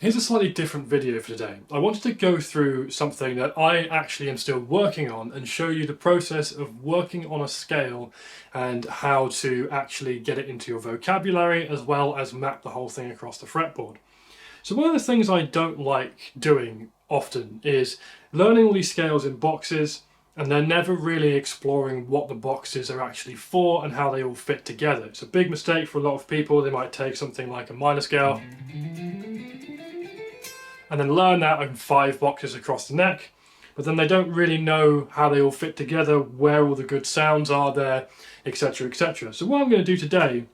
Here's a slightly different video for today. I wanted to go through something that I actually am still working on and show you the process of working on a scale and how to actually get it into your vocabulary as well as map the whole thing across the fretboard. So one of the things I don't like doing often is learning all these scales in boxes and then never really exploring what the boxes are actually for and how they all fit together. It's a big mistake for a lot of people. They might take something like a minor scale and then learn that in 5 boxes across the neck, but then they don't really know how they all fit together, where all the good sounds are there, etc, etc. So what I'm going to do today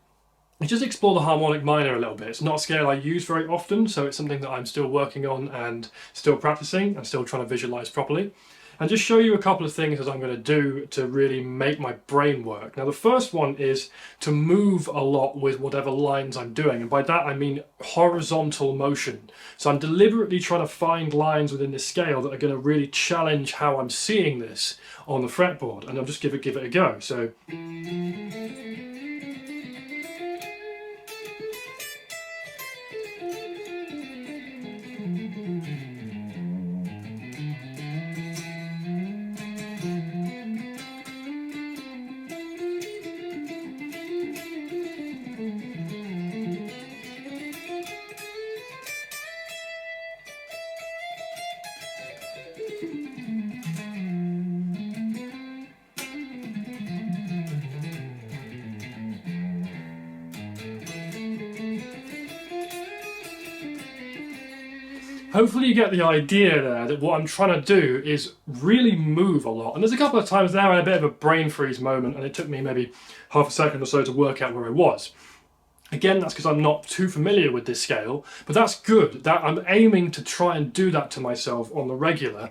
is just explore the harmonic minor a little bit. It's not a scale I use very often, so it's something that I'm still working on and still practicing and still trying to visualize properly. And just show you a couple of things that I'm going to do to really make my brain work. Now the first one is to move a lot with whatever lines I'm doing, and by that I mean horizontal motion. So I'm deliberately trying to find lines within this scale that are going to really challenge how I'm seeing this on the fretboard, and I'll just give it a go. So hopefully you get the idea there that what I'm trying to do is really move a lot. And there's a couple of times there I had a bit of a brain freeze moment and it took me maybe half a second or so to work out where I was. Again, that's because I'm not too familiar with this scale, but that's good. That I'm aiming to try and do that to myself on the regular,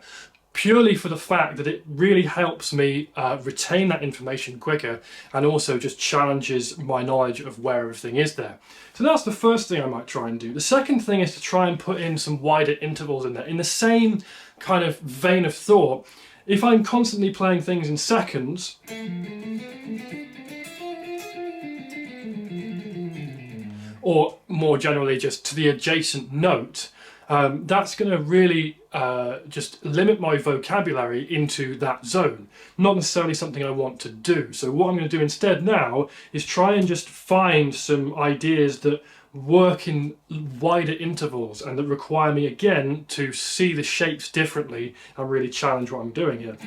purely for the fact that it really helps me retain that information quicker and also just challenges my knowledge of where everything is there. So that's the first thing I might try and do. The second thing is to try and put in some wider intervals in there. In the same kind of vein of thought, if I'm constantly playing things in seconds, or more generally just to the adjacent note, that's going to really just limit my vocabulary into that zone. Not necessarily something I want to do. So what I'm going to do instead now is try and just find some ideas that work in wider intervals and that require me again to see the shapes differently and really challenge what I'm doing here.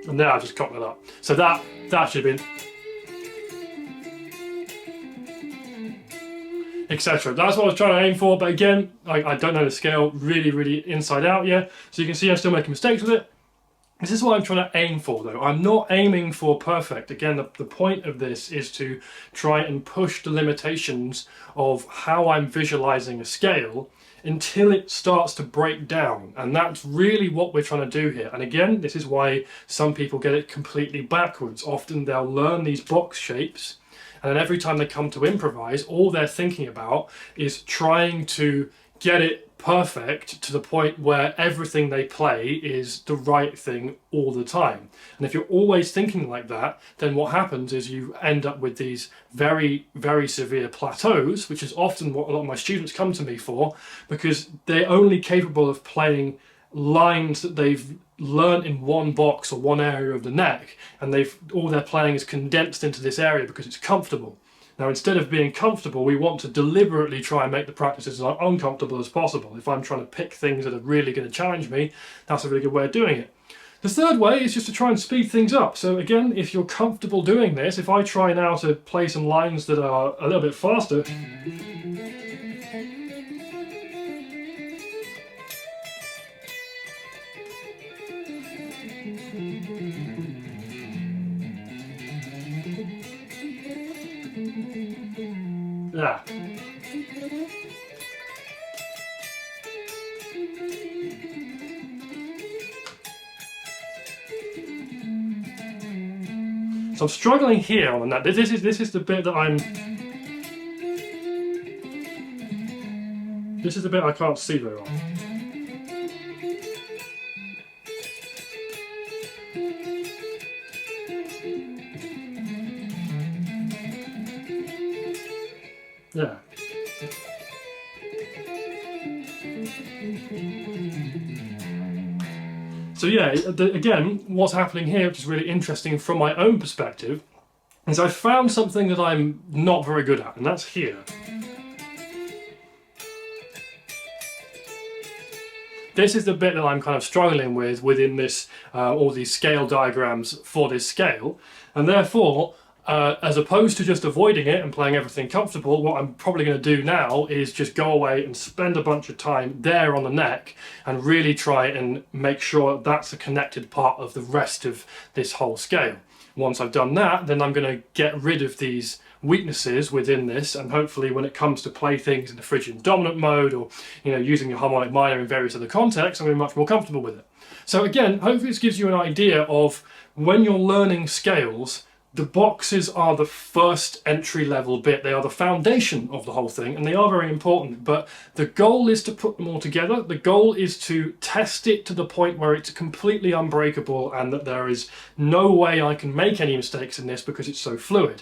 And there I just cocked that up. So that should have been etc. That's what I was trying to aim for, but again, I don't know the scale really inside out yet. So you can see I'm still making mistakes with it. This is what I'm trying to aim for though. I'm not aiming for perfect. Again, the point of this is to try and push the limitations of how I'm visualizing a scale until it starts to break down. And that's really what we're trying to do here. And again, this is why some people get it completely backwards. Often they'll learn these box shapes, and then every time they come to improvise, all they're thinking about is trying to get it perfect to the point where everything they play is the right thing all the time. And if you're always thinking like that, then what happens is you end up with these very severe plateaus, which is often what a lot of my students come to me for, because they're only capable of playing lines that they've learned in one box or one area of the neck, and all they're playing is condensed into this area because it's comfortable. Now, instead of being comfortable, we want to deliberately try and make the practices as uncomfortable as possible. If I'm trying to pick things that are really going to challenge me, that's a really good way of doing it. The third way is just to try and speed things up. So again, if you're comfortable doing this, if I try now to play some lines that are a little bit faster, that. So I'm struggling here on that. This is the bit that I'm. This is the bit I can't see very well. Yeah. So yeah, again, what's happening here, which is really interesting from my own perspective, is I found something that I'm not very good at, and that's here. This is the bit that I'm kind of struggling with within this, all these scale diagrams for this scale, and therefore, as opposed to just avoiding it and playing everything comfortable, what I'm probably going to do now is just go away and spend a bunch of time there on the neck and really try and make sure that's a connected part of the rest of this whole scale. Once I've done that, then I'm going to get rid of these weaknesses within this, and hopefully when it comes to play things in the Phrygian dominant mode, or using your harmonic minor in various other contexts, I'm going to be much more comfortable with it. So again, hopefully this gives you an idea of when you're learning scales, the boxes are the first entry level bit. They are the foundation of the whole thing, and they are very important, but the goal is to put them all together. The goal is to test it to the point where it's completely unbreakable and that there is no way I can make any mistakes in this because it's so fluid.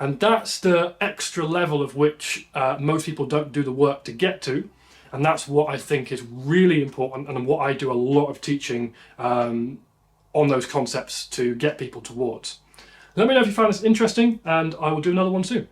And that's the extra level of which most people don't do the work to get to, and that's what I think is really important, and what I do a lot of teaching on those concepts to get people towards. Let me know if you found this interesting, and I will do another one soon.